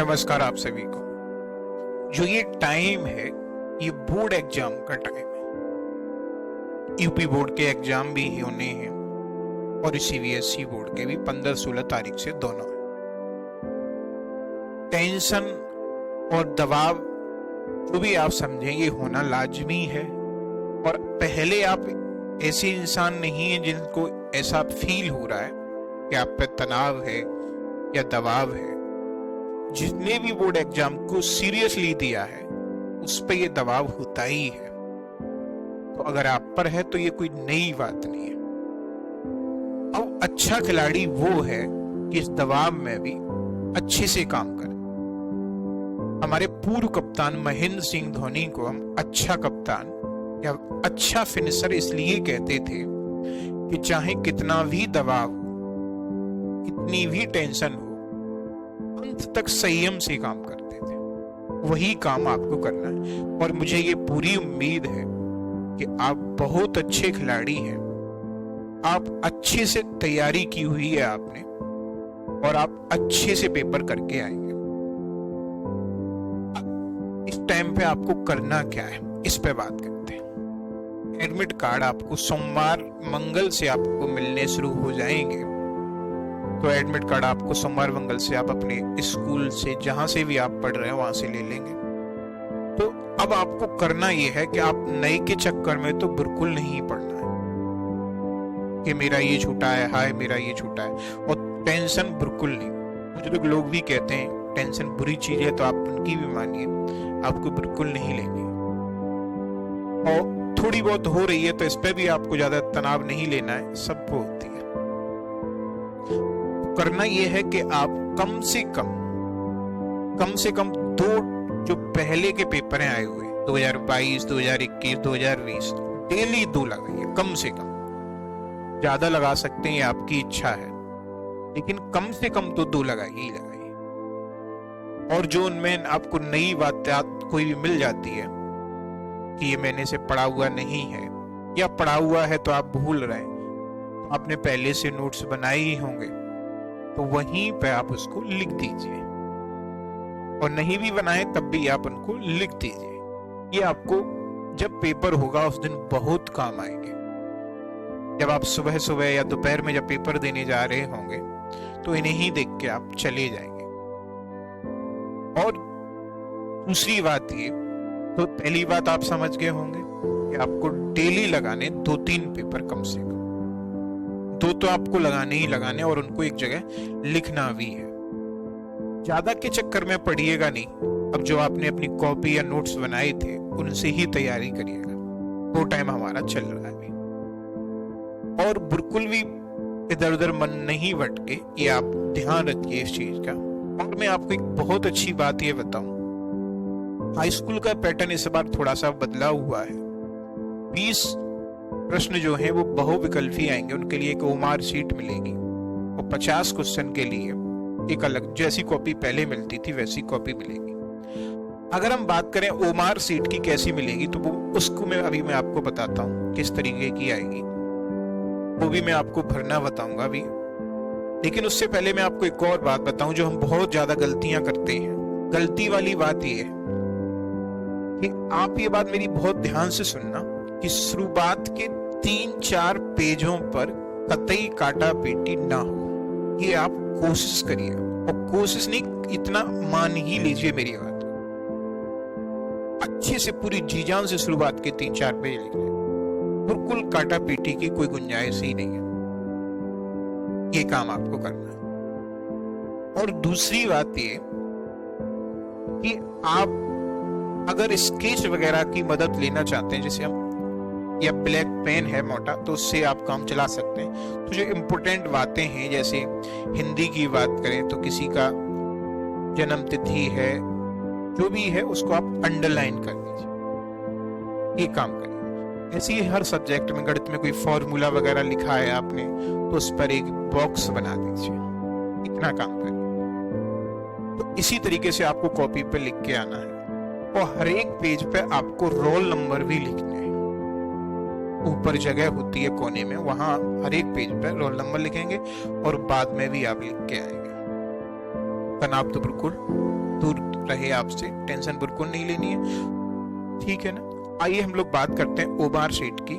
नमस्कार आप सभी को। जो ये टाइम है, ये बोर्ड एग्जाम का टाइम है। यूपी बोर्ड के एग्जाम भी होने हैं और सीबीएसई बोर्ड के भी 15-16 तारीख से दोनों हैं। टेंशन और दबाव जो भी आप समझें ये होना लाजमी है। और पहले आप ऐसे इंसान नहीं हैं जिनको ऐसा फील हो रहा है कि आप पे तनाव है या दबाव है। जितने भी बोर्ड एग्जाम को सीरियसली दिया है उस पे ये दबाव होता ही है। तो अगर आप पर है तो ये कोई नई बात नहीं है। अब अच्छा खिलाड़ी वो है कि इस दबाव में भी अच्छे से काम करे। हमारे पूर्व कप्तान महेंद्र सिंह धोनी को हम अच्छा कप्तान या अच्छा फिनिशर इसलिए कहते थे कि चाहे कितना भी दबाव, कितनी भी टेंशन हो, अंत तक संयम से काम करते थे। वही काम आपको करना है और मुझे ये पूरी उम्मीद है कि आप बहुत अच्छे खिलाड़ी हैं। आप अच्छे से तैयारी की हुई है आपने और आप अच्छे से पेपर करके आएंगे। इस टाइम पे आपको करना क्या है इस पे बात करते हैं। एडमिट कार्ड आपको सोमवार मंगल से आपको मिलने शुरू हो जाएंगे। तो एडमिट कार्ड आपको सोमवार मंगल से आप अपने स्कूल से जहां से भी आप पढ़ रहे हैं वहां से ले लेंगे। तो अब आपको करना यह है कि आप नए के चक्कर में तो बिल्कुल नहीं पड़ना है कि मेरा ये छूटा है, हाय मेरा ये छूटा है, और टेंशन बिल्कुल नहीं। बुजुर्ग लोग भी कहते हैं टेंशन बुरी चीज है, तो आप उनकी भी मानिए, आपको बिल्कुल नहीं लेनी। और थोड़ी बहुत हो रही है तो इस पे भी आपको ज्यादा तनाव नहीं लेना है, सबको होती है। करना यह है कि आप कम से कम दो जो पहले के पेपर हैं आए हुए 2022, 2021, 2020 डेली 2 लगाइए। कम से कम, ज्यादा लगा सकते हैं, ये आपकी इच्छा है, लेकिन कम से कम तो 2 लगाइए ही लगाइए। और जो उनमें आपको नई बात कोई भी मिल जाती है कि ये मैंने से पढ़ा हुआ नहीं है या पढ़ा हुआ है तो आप भूल रहे हैं, आपने पहले से नोट्स बनाए ही होंगे, तो वहीं पे आप उसको लिख दीजिए। और नहीं भी बनाए तब भी आप उनको लिख दीजिए। ये आपको जब पेपर होगा उस दिन बहुत काम आएंगे। जब आप सुबह सुबह या दोपहर में जब पेपर देने जा रहे होंगे तो इन्हें ही देख के आप चले जाएंगे। और दूसरी बात ये, तो पहली बात आप समझ गए होंगे कि आपको डेली लगाने 2-3 पेपर कम से कम। 2 तो आपको लगाने ही लगाने और उनको एक जगह लिखना भी है। ज्यादा के चक्कर में पढ़िएगा नहीं। अब जो आपने अपनी कॉपी या नोट्स बनाए थे उनसे ही तैयारी करिएगा। वो टाइम हमारा चल रहा है अभी। और बिल्कुल भी इधर उधर मन नहीं भटके, ये आप ध्यान रखिए इस चीज का। और मैं आपको एक बहुत अच्छी बात ये बताऊं, हाई स्कूल का पैटर्न इस बार थोड़ा सा बदला हुआ है। 20 प्रश्न जो हैं वो बहुविकल्पी आएंगे, उनके लिए एक ओमार शीट मिलेगी और 50 क्वेश्चन के लिए एक अलग, जैसी कॉपी पहले मिलती थी वैसी कॉपी मिलेगी। अगर हम बात करें ओमार शीट की कैसी मिलेगी, तो वो उसको मैं आपको बताता हूँ किस तरीके की आएगी। वो भी मैं आपको भरना बताऊंगा अभी। लेकिन उससे पहले मैं आपको एक और बात बताऊं जो हम बहुत ज्यादा गलतियां करते हैं। गलती वाली बात ये है कि आप ये बात मेरी बहुत ध्यान से सुनना कि शुरुआत के 3-4 पेजों पर कतई काटा पेटी ना हो। ये आप कोशिश करिए, और कोशिश नहीं, इतना मान ही लीजिए मेरी बात। अच्छे से पूरी जी जान से शुरुआत के 3-4 पेज लिखिए। बिल्कुल काटा पेटी की कोई गुंजाइश ही नहीं है। ये काम आपको करना है। और दूसरी बात ये कि आप अगर स्केच वगैरह की मदद लेना चाहते हैं, जैसे हम, या ब्लैक पेन है मोटा, तो उससे आप काम चला सकते हैं। तो जो इम्पोर्टेंट बातें हैं, जैसे हिंदी की बात करें तो किसी का जन्म तिथि है, जो भी है उसको आप अंडरलाइन कर दीजिए। ये काम करिए। ऐसे ही हर सब्जेक्ट में, गणित में कोई फॉर्मूला वगैरह लिखा है आपने तो उस पर एक बॉक्स बना दीजिए। इतना काम करिए। तो इसी तरीके से आपको कॉपी पे लिख के आना है। और हर एक पेज पे आपको रोल नंबर भी लिखने हैं। ऊपर जगह होती है कोने में, वहां हर एक पेज पे रोल नंबर लिखेंगे और बाद में भी आप लिख के आएंगे। तनाव तो बिल्कुल दूर रहे आपसे, टेंशन बिल्कुल नहीं लेनी है, ठीक है ना। आइए हम लोग बात करते हैं ओमार शीट की,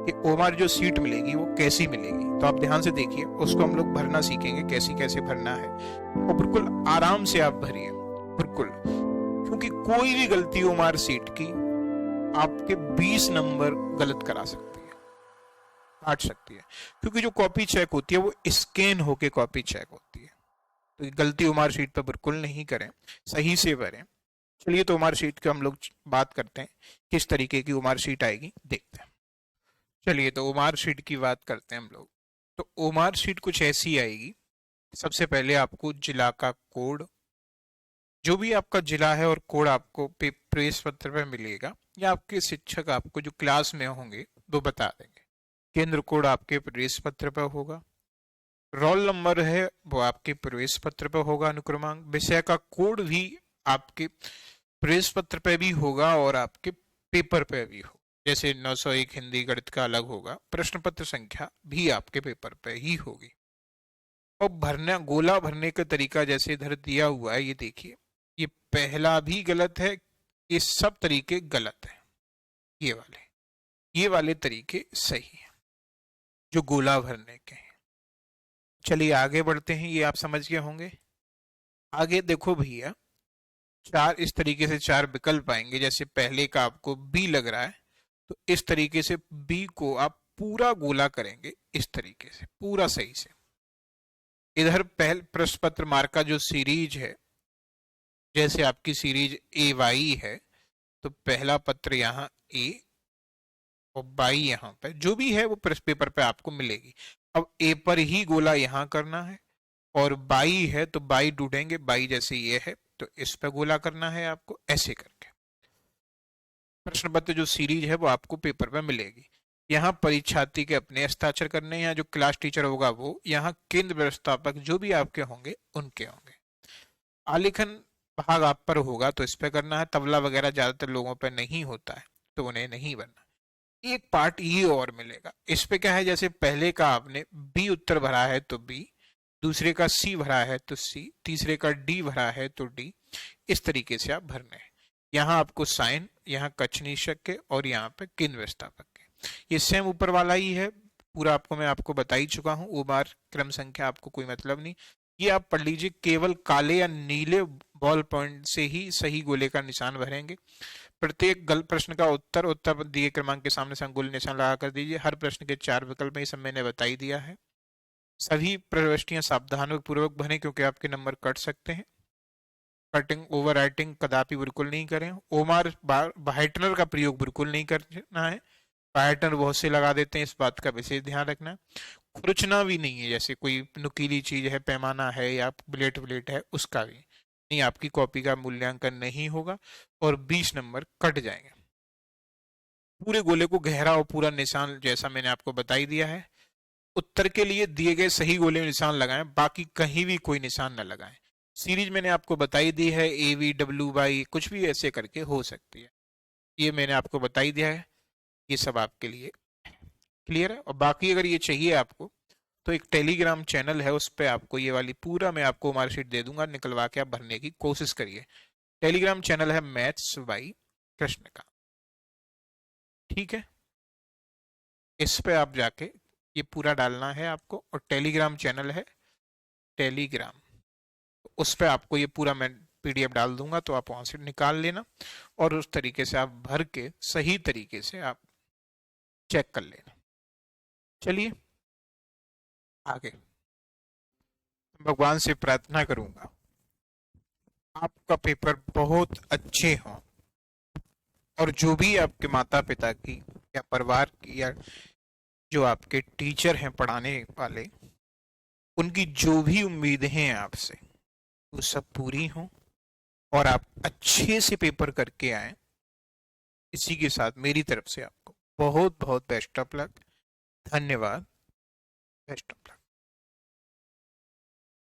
कि ओमार जो सीट मिलेगी वो कैसी मिलेगी। तो आप ध्यान से देखिए, उसको हम लोग भरना सीखेंगे कैसे कैसे भरना है, और बिल्कुल आराम से आप भरिए, बिल्कुल, क्योंकि कोई भी गलती ओमार सीट की आपके 20 नंबर गलत करा सकती है, काट सकती है, क्योंकि जो कॉपी चेक होती है वो स्कैन होके कॉपी चेक होती है। तो गलती ओमार शीट पर बिल्कुल नहीं करें, सही से भरें। चलिए, तो ओमार शीट की हम लोग बात करते हैं, किस तरीके की ओमार शीट आएगी देखते हैं। चलिए, तो ओमार शीट की बात करते हैं हम लोग। तो ओमार शीट कुछ ऐसी आएगी, सबसे पहले आपको जिला का कोड, जो भी आपका जिला है और कोड आपको प्रवेश पत्र पर मिलेगा, या आपके शिक्षक आपको जो क्लास में होंगे वो बता देंगे। केंद्र कोड आपके प्रवेश पत्र पर होगा, रोल नंबर है वो आपके प्रवेश पत्र पर होगा, अनुक्रमांक, विषय का कोड भी आपके प्रवेश पत्र पे भी होगा और आपके पेपर पे भी होगा। जैसे 901 हिंदी गणित का अलग होगा, प्रश्न पत्र संख्या भी आपके पेपर पे ही होगी। और भरना, गोला भरने का तरीका जैसे इधर दिया हुआ है, ये देखिए, ये पहला भी गलत है, ये सब तरीके गलत है, ये वाले तरीके सही है जो गोला भरने के हैं। चलिए आगे बढ़ते हैं, ये आप समझ गए होंगे। आगे देखो भैया, चार इस तरीके से चार विकल्प आएंगे, जैसे पहले का आपको बी लग रहा है, तो इस तरीके से बी को आप पूरा गोला करेंगे, इस तरीके से पूरा सही से। इधर पहले प्रश्न पत्र मार्क का जो सीरीज है, जैसे आपकी सीरीज ए वाई है, तो पहला पत्र यहाँ ए और बाई यहाँ पे, जो भी है वो प्रश्न पेपर पे आपको मिलेगी। अब ए पर ही गोला यहाँ करना है, और बाई है तो बाई ढूंढेंगे, बाई जैसे ये है तो इस पे गोला करना है आपको, ऐसे करके। प्रश्न पत्र जो सीरीज है वो आपको पेपर पे मिलेगी। यहाँ परीक्षार्थी के अपने हस्ताक्षर करने, यहाँ जो क्लास टीचर होगा वो, यहाँ केंद्र व्यवस्थापक जो भी आपके होंगे उनके होंगे। आलेखन भाग आप पर होगा तो इस पे करना है, तबला वगैरह ज्यादातर लोगों पे नहीं होता है तो उन्हें नहीं बनना। एक पार्ट ये और मिलेगा, इस पे क्या है, जैसे पहले का आपने बी उत्तर भरा है तो बी, दूसरे का सी भरा है तो सी, तीसरे का डी भरा है तो डी, इस तरीके से आप भरने हैं। यहाँ आपको साइन, यहाँ कक्षनिरीक्षक के, और यहाँ पे केंद्र व्यवस्थापक के, ये सेम ऊपर वाला ही है, पूरा आपको बता ही चुका हूँ। ओमार क्रम संख्या आपको कोई मतलब नहीं, ये आप पढ़ लीजिए। केवल काले या नीले बॉल पॉइंट से ही सही गोले का निशान भरेंगे। प्रत्येक प्रश्न का उत्तर दिए क्रमांक के सामने संगोल निशान लगा कर दीजिए। हर प्रश्न के 4 विकल्प में, ये सब मैंने बता ही दिया है। सभी प्रविष्टियां सावधानी पूर्वक भरें, क्योंकि आपके नंबर कट सकते हैं। कटिंग, ओवर राइटिंग कदापि बिल्कुल नहीं करें। ओमार व्हाइटनर का प्रयोग बिल्कुल नहीं करना है, व्हाइटनर बहुत से लगा देते हैं, इस बात का विशेष ध्यान रखना। खुरचना भी नहीं है, जैसे कोई नुकीली चीज है, पैमाना है या ब्लेट है, उसका भी नहीं, आपकी कॉपी का मूल्यांकन नहीं होगा और 20 नंबर कट जाएंगे। पूरे गोले को गहरा और पूरा निशान जैसा मैंने आपको बता ही दिया है। उत्तर के लिए दिए गए सही गोले में निशान लगाएं, बाकी कहीं भी कोई निशान न लगाएं। सीरीज मैंने आपको बताई दी है, ए वी डब्ल्यू वाई कुछ भी ऐसे करके हो सकती है, ये मैंने आपको बता ही दिया है। ये सब आपके लिए क्लियर है। और बाकी अगर ये चाहिए आपको तो एक टेलीग्राम चैनल है, उस पर आपको ये वाली पूरा मैं आपको मार्कशीट दे दूंगा, निकलवा के आप भरने की कोशिश करिए। टेलीग्राम चैनल है मैथ्स बाई कृष्ण का, ठीक है। इस पे आप जाके ये पूरा डालना है आपको, और टेलीग्राम चैनल है टेलीग्राम, उस पे आपको ये पूरा मैं पीडीएफ डाल दूंगा, तो आप वहां से निकाल लेना और उस तरीके से आप भर के सही तरीके से आप चेक कर लेना। चलिए आगे, भगवान से प्रार्थना करूंगा आपका पेपर बहुत अच्छे हो, और जो भी आपके माता पिता की या परिवार की या जो आपके टीचर हैं पढ़ाने वाले, उनकी जो भी उम्मीदें हैं आपसे वो सब पूरी हों और आप अच्छे से पेपर करके आए। इसी के साथ मेरी तरफ से आपको बहुत बहुत बेस्ट ऑफ लक। धन्यवाद। Best of